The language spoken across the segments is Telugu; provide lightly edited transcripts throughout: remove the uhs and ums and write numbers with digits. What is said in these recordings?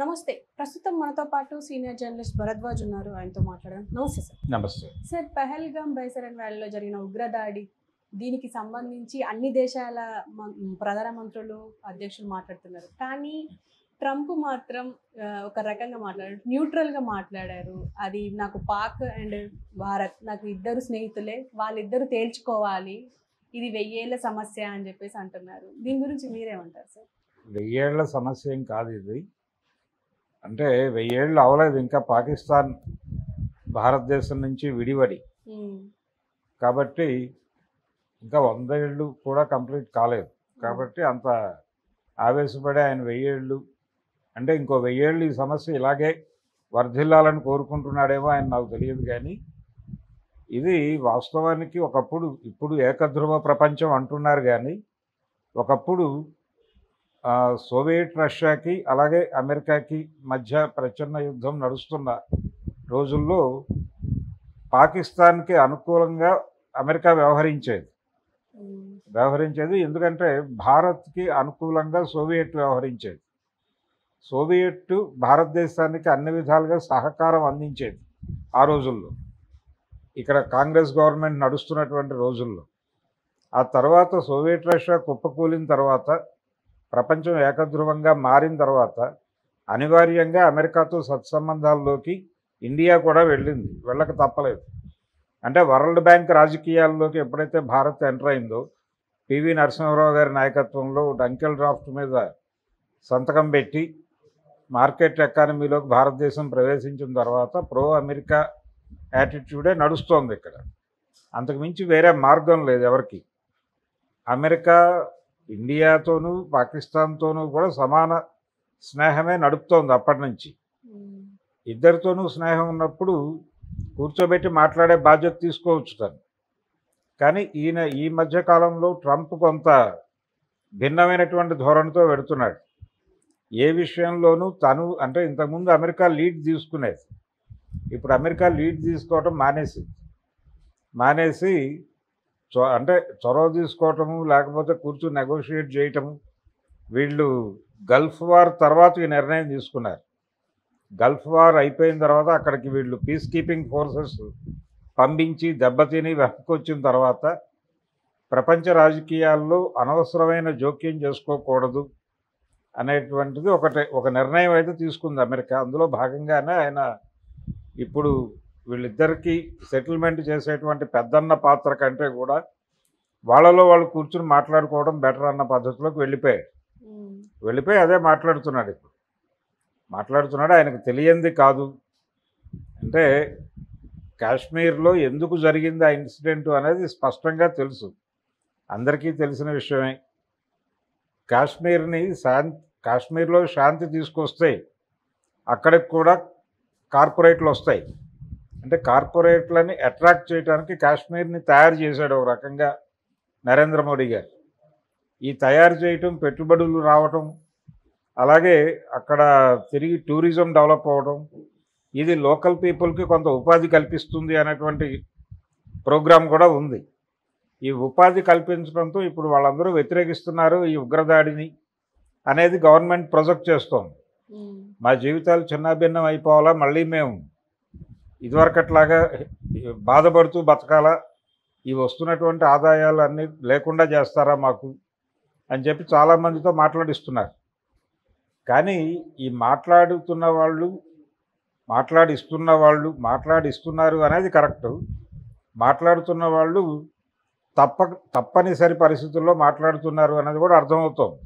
నమస్తే. ప్రస్తుతం మనతో పాటు సీనియర్ జర్నలిస్ట్ భరద్వాజ్ ఉన్నారు. ఆయనతో మాట్లాడదాం. నమస్తే సార్. నమస్తే. సార్, పహల్గామ్ బైసరన్ వ్యాలీలో జరిగిన ఉగ్రదాడి, దీనికి సంబంధించి అన్ని దేశాల ప్రధాన మంత్రులు, అధ్యక్షులు మాట్లాడుతున్నారు. కానీ ట్రంప్ మాత్రం ఒక రకంగా మాట్లాడారు, న్యూట్రల్గా మాట్లాడారు. అది నాకు పాక్ అండ్ భారత్ నాకు ఇద్దరు స్నేహితులే, వాళ్ళిద్దరూ తేల్చుకోవాలి, ఇది 1000 ఏళ్ల సమస్య అని చెప్పేసి అంటున్నారు. దీని గురించి మీరేమంటారు సార్? 1000 ఏళ్ల సమస్య ఏం కాదు ఇది. అంటే 1000 ఏళ్ళు అవలేదు ఇంకా పాకిస్తాన్ భారతదేశం నుంచి విడివడి. కాబట్టి ఇంకా 100 ఏళ్ళు కూడా కంప్లీట్ కాలేదు. కాబట్టి అంత ఆవేశపడి ఆయన 1000 ఏళ్ళు అంటే ఇంకో 1000 ఏళ్ళు ఈ సమస్య ఇలాగే వర్ధిల్లాలని కోరుకుంటున్నాడేమో ఆయన నాకు తెలియదు. కానీ ఇది వాస్తవానికి ఒకప్పుడు, ఇప్పుడు ఏకధ్రువ ప్రపంచం అంటున్నారు కానీ ఒకప్పుడు సోవియట్ రష్యాకి అలాగే అమెరికాకి మధ్య ప్రచన్న యుద్ధం నడుస్తున్న రోజుల్లో పాకిస్తాన్కి అనుకూలంగా అమెరికా వ్యవహరించేది. ఎందుకంటే భారత్కి అనుకూలంగా సోవియట్ వ్యవహరించేది. సోవియట్ భారతదేశానికి అన్ని విధాలుగా సహకారం అందించేది ఆ రోజుల్లో, ఇక్కడ కాంగ్రెస్ గవర్నమెంట్ నడుస్తున్నటువంటి రోజుల్లో. ఆ తర్వాత సోవియట్ రష్యా కుప్పకూలిన తర్వాత, ప్రపంచం ఏకధ్రువంగా మారిన తర్వాత అనివార్యంగా అమెరికాతో సత్సంబంధాల్లోకి ఇండియా కూడా వెళ్ళింది, వెళ్ళక తప్పలేదు. అంటే వరల్డ్ బ్యాంక్ రాజకీయాల్లోకి ఎప్పుడైతే భారత్ ఎంటర్ అయిందో, పివి నరసింహారావు గారి నాయకత్వంలో డంకెల్ డ్రాఫ్ట్ మీద సంతకం పెట్టి మార్కెట్ ఎకానమీలోకి భారతదేశం ప్రవేశించిన తర్వాత ప్రో అమెరికా యాటిట్యూడే నడుస్తోంది ఇక్కడ. అంతకుమించి వేరే మార్గం లేదు ఎవరికి. అమెరికా ఇండియాతోనూ పాకిస్తాన్తోనూ కూడా సమాన స్నేహమే నడుపుతోంది అప్పటి నుంచి. ఇద్దరితోనూ స్నేహం ఉన్నప్పుడు కూర్చోబెట్టి మాట్లాడే బాధ్యత తీసుకోవచ్చు తను. కానీ ఈయన ఈ మధ్య కాలంలో ట్రంప్ కొంత భిన్నమైనటువంటి ధోరణితో వెడుతున్నాడు. ఏ విషయంలోనూ తను అంటే ఇంతకుముందు అమెరికా లీడ్ తీసుకునేది, ఇప్పుడు అమెరికా లీడ్ తీసుకోవటం మానేసి అంటే చొరవ తీసుకోవటము, లేకపోతే కూర్చుని నెగోషియేట్ చేయటము. వీళ్ళు గల్ఫ్ వార్ తర్వాత ఈ నిర్ణయం తీసుకున్నారు. గల్ఫ్ వార్ అయిపోయిన తర్వాత అక్కడికి వీళ్ళు పీస్ కీపింగ్ ఫోర్సెస్ పంపించి దెబ్బతిని వెనక్కొచ్చిన తర్వాత ప్రపంచ రాజకీయాల్లో అనవసరమైన జోక్యం చేసుకోకూడదు అనేటువంటిది ఒక నిర్ణయం అయితే తీసుకుంది అమెరికా. అందులో భాగంగానే ఆయన ఇప్పుడు వీళ్ళిద్దరికీ సెటిల్మెంట్ చేసేటువంటి పెద్దన్న పాత్ర కంటే కూడా వాళ్ళలో వాళ్ళు కూర్చుని మాట్లాడుకోవడం బెటర్ అన్న పద్ధతిలోకి వెళ్ళిపోయి అదే మాట్లాడుతున్నాడు. ఇప్పుడు మాట్లాడుతున్నాడు. ఆయనకు తెలియంది కాదు. అంటే కాశ్మీర్లో ఎందుకు జరిగింది ఆ ఇన్సిడెంట్ అనేది స్పష్టంగా తెలుసు, అందరికీ తెలిసిన విషయమే. కాశ్మీర్లో శాంతి తీసుకొస్తే అక్కడికి కూడా కార్పొరేట్లు వస్తాయి. అంటే కార్పొరేట్లని అట్రాక్ట్ చేయడానికి కాశ్మీర్ని తయారు చేశాడు ఒక రకంగా నరేంద్ర మోడీ గారు. ఈ తయారు చేయటం, పెట్టుబడులు రావటం, అలాగే అక్కడ తిరిగి టూరిజం డెవలప్ అవ్వడం, ఇది లోకల్ పీపుల్కి కొంత ఉపాధి కల్పిస్తుంది అనేటువంటి ప్రోగ్రాం కూడా ఉంది. ఈ ఉపాధి కల్పించడంతో ఇప్పుడు వాళ్ళందరూ వ్యతిరేకిస్తున్నారు ఈ ఉగ్రదాడిని అనేది గవర్నమెంట్ ప్రొజెక్ట్ చేస్తోంది. మా జీవితాలు చిన్నాభిన్నం అయిపోవాలా, మళ్ళీ మేము ఇదివరకట్లాగా బాధపడుతూ బతకాలా, ఈ వస్తున్నటువంటి ఆదాయాలు అన్నీ లేకుండా చేస్తారా మాకు అని చెప్పి చాలామందితో మాట్లాడిస్తున్నారు. కానీ ఈ మాట్లాడిస్తున్నారు అనేది కరెక్టు. మాట్లాడుతున్న వాళ్ళు తప్పనిసరి పరిస్థితుల్లో మాట్లాడుతున్నారు అనేది కూడా అర్థమవుతోంది.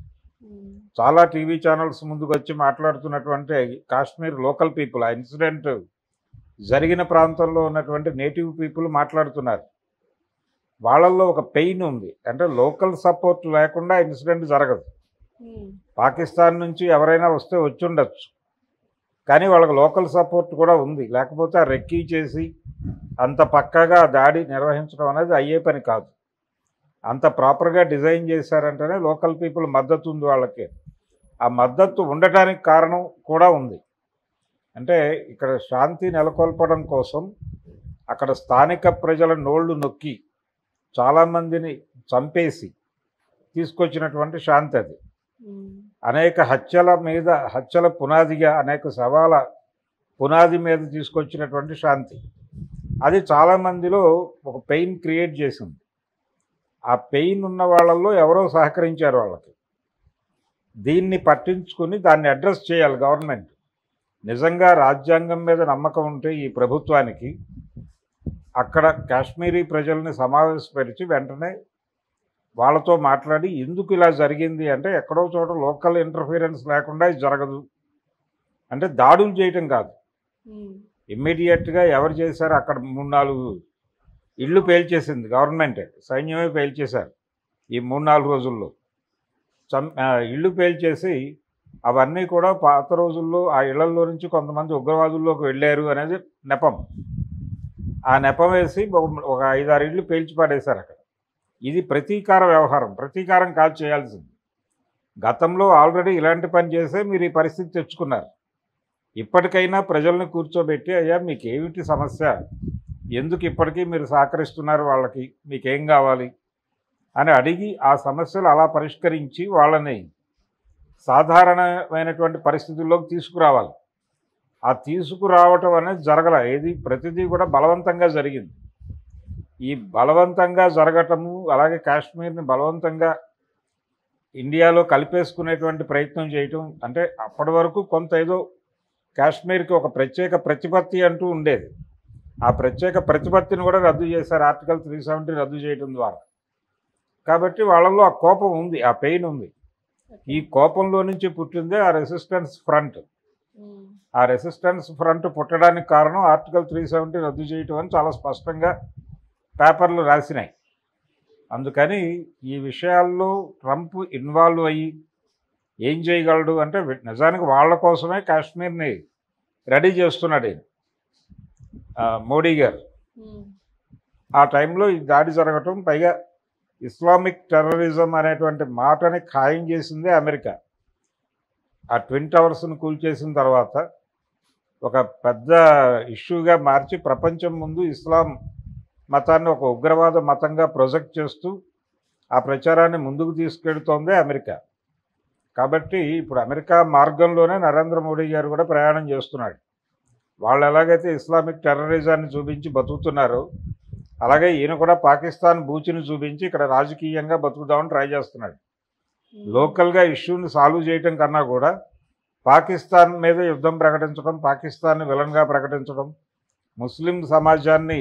చాలా టీవీ ఛానల్స్ ముందుకు వచ్చి మాట్లాడుతున్నటువంటి కాశ్మీర్ లోకల్ పీపుల్, ఆ ఇన్సిడెంట్ జరిగిన ప్రాంతంలో ఉన్నటువంటి నేటివ్ పీపుల్ మాట్లాడుతున్నారు. వాళ్ళల్లో ఒక పెయిన్ ఉంది. అంటే లోకల్ సపోర్ట్ లేకుండా ఇన్సిడెంట్ జరగదు. పాకిస్తాన్ నుంచి ఎవరైనా వస్తే వచ్చి ఉండొచ్చు, కానీ వాళ్ళకి లోకల్ సపోర్ట్ కూడా ఉంది. లేకపోతే ఆ రెక్కీ చేసి అంత పక్కాగా దాడి నిర్వహించడం అనేది అయ్యే పని కాదు. అంత ప్రాపర్గా డిజైన్ చేశారంటేనే లోకల్ పీపుల్ మద్దతు ఉంది వాళ్ళకి. ఆ మద్దతు ఉండటానికి కారణం కూడా ఉంది. అంటే ఇక్కడ శాంతి నెలకొల్పడం కోసం అక్కడ స్థానిక ప్రజల నోళ్లు నొక్కి చాలామందిని చంపేసి తీసుకొచ్చినటువంటి శాంతి అది. అనేక హత్యల పునాదిగా, అనేక శవాల పునాది మీద తీసుకొచ్చినటువంటి శాంతి. అది చాలామందిలో ఒక పెయిన్ క్రియేట్ చేసింది. ఆ పెయిన్ ఉన్న వాళ్ళల్లో ఎవరో సహకరించారు వాళ్ళకి. దీన్ని పట్టించుకుని దాన్ని అడ్రస్ చేయాలి గవర్నమెంట్. నిజంగా రాజ్యాంగం మీద నమ్మకం ఉంటే ఈ ప్రభుత్వానికి అక్కడ కాశ్మీరీ ప్రజల్ని సమావేశపరిచి వెంటనే వాళ్ళతో మాట్లాడి ఎందుకు ఇలా జరిగింది అంటే, ఎక్కడో చోట లోకల్ ఇంటర్ఫీరెన్స్ లేకుండా ఇది జరగదు అంటే దాడులు చేయటం కాదు. ఇమ్మీడియట్గా ఎవరు చేశారు, అక్కడ 3-4 ఇళ్ళు పేల్చేసింది గవర్నమెంటే, సైన్యమే పేల్చేశారు ఈ 3-4 రోజుల్లో. ఇళ్ళు పేల్చేసి అవన్నీ కూడా పాత రోజుల్లో ఆ ఇళ్లలో నుంచి కొంతమంది ఉగ్రవాదుల్లోకి వెళ్ళారు అనేది నెపం. ఆ నెపం వేసి ఒక 5-6 ఇళ్ళు పేల్చి పడేశారు అక్కడ. ఇది ప్రతీకార వ్యవహారం, ప్రతీకారం కాదు చేయాల్సింది. గతంలో ఆల్రెడీ ఇలాంటి పని చేసే మీరు ఈ పరిస్థితి తెచ్చుకున్నారు. ఇప్పటికైనా ప్రజల్ని కూర్చోబెట్టి, అయ్యా మీకు ఏమిటి సమస్య, ఎందుకు ఇప్పటికీ మీరు సహకరిస్తున్నారు వాళ్ళకి, మీకేం కావాలి అని అడిగి ఆ సమస్యలు అలా పరిష్కరించి వాళ్ళని సాధారణమైనటువంటి పరిస్థితుల్లోకి తీసుకురావాలి. ఆ తీసుకురావటం అనేది ఏది ప్రతిదీ కూడా బలవంతంగా జరిగింది. ఈ బలవంతంగా జరగటము, అలాగే కాశ్మీర్ని బలవంతంగా ఇండియాలో కలిపేసుకునేటువంటి ప్రయత్నం చేయటం అంటే, అప్పటి వరకు కొంత ఏదో కాశ్మీర్కి ఒక ప్రత్యేక ప్రతిపత్తి అంటూ ఉండేది. ఆ ప్రత్యేక ప్రతిపత్తిని కూడా రద్దు చేశారు ఆర్టికల్ 370 రద్దు చేయడం ద్వారా. కాబట్టి వాళ్ళల్లో ఆ కోపం ఉంది, ఆ పెయిన్ ఉంది. ఈ కోపంలో నుంచి పుట్టిందే ఆ రెసిస్టెన్స్ ఫ్రంట్. ఆ రెసిస్టెన్స్ ఫ్రంట్ పుట్టడానికి కారణం ఆర్టికల్ 370 రద్దు చేయటం అని చాలా స్పష్టంగా పేపర్లు రాసినాయి. అందుకని ఈ విషయాల్లో ట్రంప్ ఇన్వాల్వ్ అయ్యి ఏం చేయగలడు అంటే, నిజానికి వాళ్ళ కోసమే కాశ్మీర్ని రెడీ చేస్తున్నాడు మోడీ గారు. ఆ టైంలో ఈ దాడి జరగటం, పైగా ఇస్లామిక్ టెర్రరిజం అనేటువంటి మాటని ఖాయం చేసిందే అమెరికా. ఆ ట్విన్ టవర్స్ను కూల్చేసిన తర్వాత ఒక పెద్ద ఇష్యూగా మార్చి ప్రపంచం ముందు ఇస్లాం మతాన్ని ఒక ఉగ్రవాద మతంగా ప్రొజెక్ట్ చేస్తూ ఆ ప్రచారాన్ని ముందుకు తీసుకెడుతోందే అమెరికా. కాబట్టి ఇప్పుడు అమెరికా మార్గంలోనే నరేంద్ర మోడీ గారు కూడా ప్రయాణం చేస్తున్నాడు. వాళ్ళు ఎలాగైతే ఇస్లామిక్ టెర్రరిజాన్ని చూపించి బతుకుతున్నారో, అలాగే ఈయన కూడా పాకిస్తాన్ బూచిని చూపించి ఇక్కడ రాజకీయంగా బతుకుదామని ట్రై చేస్తున్నాడు. లోకల్గా ఇష్యూని సాల్వ్ చేయటం కన్నా కూడా పాకిస్తాన్ మీద యుద్ధం ప్రకటించడం, పాకిస్తాన్ని విలన్గా ప్రకటించడం, ముస్లిం సమాజాన్ని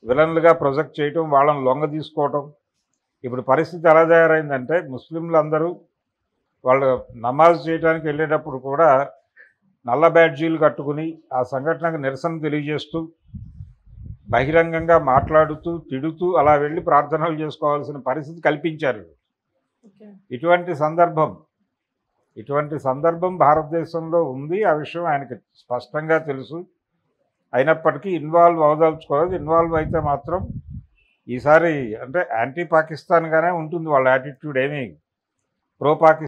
విలన్లుగా ప్రొజెక్ట్ చేయటం, వాళ్ళని లొంగ తీసుకోవటం. ఇప్పుడు పరిస్థితి ఎలా తయారైందంటే, ముస్లింలు అందరూ వాళ్ళు నమాజ్ చేయడానికి వెళ్ళేటప్పుడు కూడా నల్ల బ్యాడ్జీలు కట్టుకుని ఆ సంఘటనకు నిరసన తెలియజేస్తూ బహిరంగంగా మాట్లాడుతూ తిడుతూ అలా వెళ్ళి ప్రార్థనలు చేసుకోవాల్సిన పరిస్థితి కల్పించారు. ఇటువంటి సందర్భం భారతదేశంలో ఉంది. ఆ విషయం ఆయనకి స్పష్టంగా తెలుసు. అయినప్పటికీ ఇన్వాల్వ్ అవదలుచుకోలేదు. ఇన్వాల్వ్ అయితే మాత్రం ఈసారి అంటే యాంటీ పాకిస్తాన్గానే ఉంటుంది వాళ్ళ యాటిట్యూడ్, ఏమీ ప్రో పాకిస్తాన్